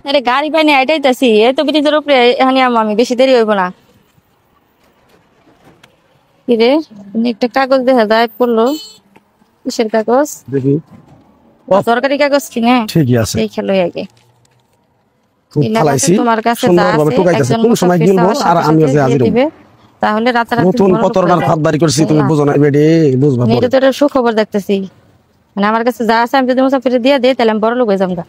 আরে গাড়ি পাইনি আইটাইতাছি এই তো ব্রিজের উপরে এখানে আমি বেশি দেরি হইব না। কি রে একটা কাগজ দেখা যায় পড়লো, কিসের কাগজ দেখি? সরকারি কাগজ কিনে ঠিকই আছে। এই খেলো আগে তোমার কাছে সুন্দরভাবে ঠকাইতেছে, কোন সময় গিলবো আর আমি যে হাজির হব। তাহলে রাতারাতি নতুন প্রতারণার ফাঁদ বাড়ি করছি, তুমি বুঝো না বেডি, বুঝবা পরে। এটা তো একটা সুখবর দেখতেছি, মানে আমার কাছে যা আছে আমি যদি মুসাফিরে দিয়ে দেই তাহলে আমি বড় লোক হয়ে যাবো।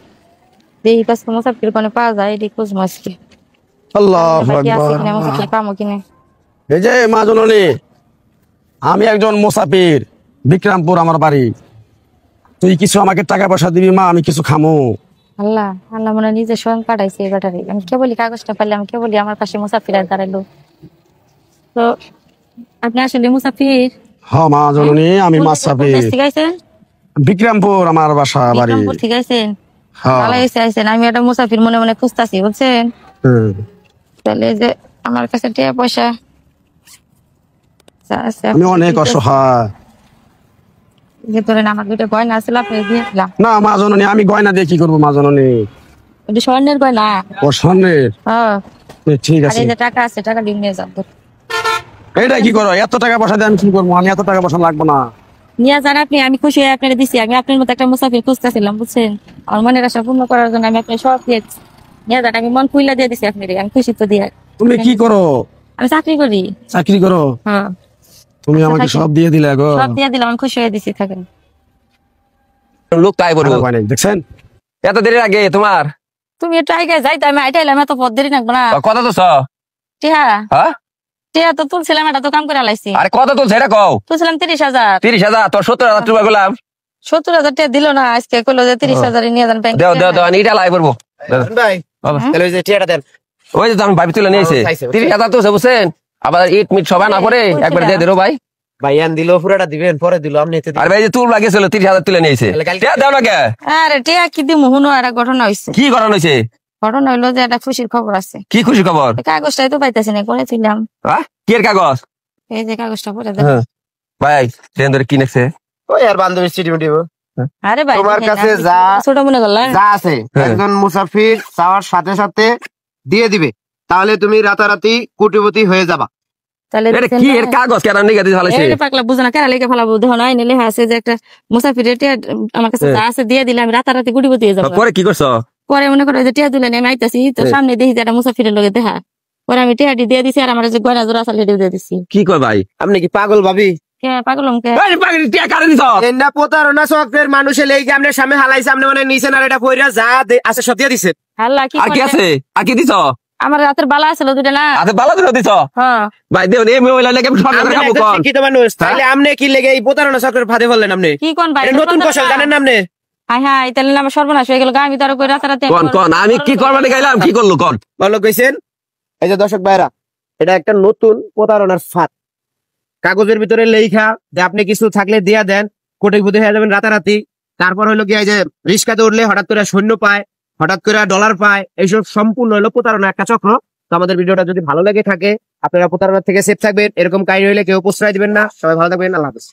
দেখি কাছে মুসাফির কোনে পাওয়া যায় এটি খোঁজ মাসকি। আল্লাহু আকবার। মুসাফির পামো কিনে। এই যে মা জননী, আমি একজন মুসাফির, বিক্রমপুর আমার বাড়ি। তুই কিছু আমাকে টাকা পয়সা দিবি মা, আমি কিছু খামো। আল্লাহ আল্লাহ মনে নিজে স্বয়ং পাঠাইছে এই ব্যাটারি। আমি কে বলি কাগজটা পাইলে আমি কে বলি আমার পাশে মুসাফির আর দাঁড়াইলো। তো আপনি আসলে মুসাফির? হ্যাঁ মা জননী, আমি মুসাফির। ঠিক আছে, বিক্রমপুর আমার বাসা বাড়ি। ঠিক আছে, ভালো হয়েছে আইছেন। আমি একটা মুসাফির মনে মনে খুঁজতাছি বুঝছেন। তাহলে যে আমার কাছে টাকা পয়সা আমি অনেক অসহায়। ধরেন আমার দুটো গয়না ছিল আপনি দিয়ে দিলাম। না মা জননী, আমি গয়না দিয়ে কি করবো মা জননী? ওটা স্বর্ণের গয়না। ও স্বর্ণের? হ্যাঁ ঠিক আছে। এই যে টাকা আছে, টাকা দিয়ে নিয়ে যাবো। এইটা কি করো? এত টাকা পয়সা দিয়ে আমি কি করবো? আমি এত টাকা পয়সা লাগবো না। নিয়ে যান আপনি, আমি খুশি হয়ে আপনার দিচ্ছি। আমি আপনার মতো একটা মুসাফির খুঁজতেছিলাম বুঝছেন, আমার মনের আশা পূর্ণ করার জন্য আমি আপনার সব দিয়েছি। নিয়ে যান, আমি মন খুইলা দিয়ে দিচ্ছি আপনার, আমি খুশি তো দিয়ে। তুমি কি করো? আমি চাকরি করি। চাকরি করো? হ্যাঁ। তুমি আমাকে সব দিয়ে দিলে গো। সব দিয়ে দিলাম, আমি খুশি হয়ে দিচ্ছি। থাকেন লোক তাই বলবো। দেখছেন এত দেরি লাগে তোমার? তুমি একটু আগে যাইতে, আমি আইটাইলাম, এত পথ দেরি নাকবো না। কত তো টিহা হ্যাঁ টিহা তো তুলছিলাম, এটা তো কাম করে আলাইছি। আরে কত তুলছে এটা কও? তুলছিলাম 30,000। 30,000? তোর 70,000 টাকা গেলাম। 70,000 টাকা দিল না আজকে, কইলো যে 30,000 নিয়ে যান ব্যাংকে। দেও দেও দেও, আমি এটা লাই করবো ভাই। তাহলে ওই যে টিয়াটা দেন। ওই যে আমি ভাবি তুলে নিয়েছে 30,000 তো বুঝছেন। আবার ইট মিট সবাই না করে একবার দিয়ে দেরো ভাই। ভাই আন দিল, পুরাটা দিবেন, পরে দিল আপনি। আর ভাই যে তুল লাগেছিল 30,000 তুলে নিয়েছে, দাও না কে? আরে টিয়া কি দিমু, হুনো একটা ঘটনা হইছে। কি ঘটনা হয়েছে? ঘটনা হইলো যে একটা খুশির খবর আছে। কি খুশি খবর? কাগজটাই তো পাইতেছি না, করেছিলাম। কি এর কাগজ? এই যে কাগজটা পড়ে দেন ভাই। ট্রেন ধরে কি নেছে? ওই আর বান্ধবীর চিঠি মিটিব। আরে ভাই তোমার কাছে যা ছোট মনে করলা যা আছে একজন মুসাফির চাওয়ার সাথে সাথে দিয়ে দিবে, তাহলে তুমি রাতারাতি কোটিপতি হয়ে যাবা। তাহলে কি এর কাগজ কেন নিয়ে গেছিস? ভালো এই পাগলা বুঝো না, কেন লেগে ফেলাবো? দেখো না আইনে লেখা আছে যে একটা মুসাফিরের টিয়া আমার কাছে যা আছে দিয়ে দিলে আমি রাতারাতি কোটিপতি হয়ে যাবো। পরে কি করছো? পরে মনে করো যে টিয়া তুলে নিয়ে আমি আইতাছি, তো সামনে দেখি যে একটা মুসাফিরের লগে দেখা। পরে আমি টিয়াটি দিয়ে দিছি আর আমার যে গয়না জোড়া আছে সেটাও দিয়ে দিছি। কি কয় ভাই? আপনি কি পাগল ভাবি? কে পাগলম কে? টিয়া কারে দিছ? এন্না প্রতারণা চক্রের মানুষের লেগে আপনার সামনে হালাইছে, আপনি মানে নিছেন আর এটা পয়রা যা আছে সব দিয়ে দিছেন। আল্লাহ কি আর কি আছে? আর কি দিছ? আমার রাতের বালা আছে দুটা না। আরে বালা ধরে দিছ? হ্যাঁ ভাই দেও নে মহিলা লাগে সরকার খাবো কোন? শিক্ষিত মানুষ, তাহলে আপনি কি লেগে এই প্রতারণা চক্রের ফাঁদে পড়লেন? আপনি কি কোন ভাই? নতুন কৌশল জানেন না আপনি? হাই হাই, তাহলে আমার সর্বনাশ হয়ে গেল। আমি তার কই রাতারাতি কোন কোন আমি কি করবা গেলাম? কি করলো কোন? ভালো কইছেন। এই যে দর্শক ভাইরা, এটা একটা নতুন প্রতারণার ফাঁদ। কাগজের ভিতরে লেখা যে আপনি কিছু থাকলে দিয়া দেন, কোটিপতি হয়ে যাবেন রাতারাতি। তারপর হলো কি, এই যে রিস্কাতে উঠলে হঠাৎ করে সৈন্য পায়, হঠাৎ করে ডলার পায়, এইসব সম্পূর্ণ হলো প্রতারণা একটা চক্র। তো আমাদের ভিডিওটা যদি ভালো লেগে থাকে, আপনারা প্রতারণা থেকে সেফ থাকবেন। এরকম কাহিনী হইলে কেউ প্রশ্রয় দিবেন না। সবাই ভালো থাকবেন, আল্লাহ হাফেজ।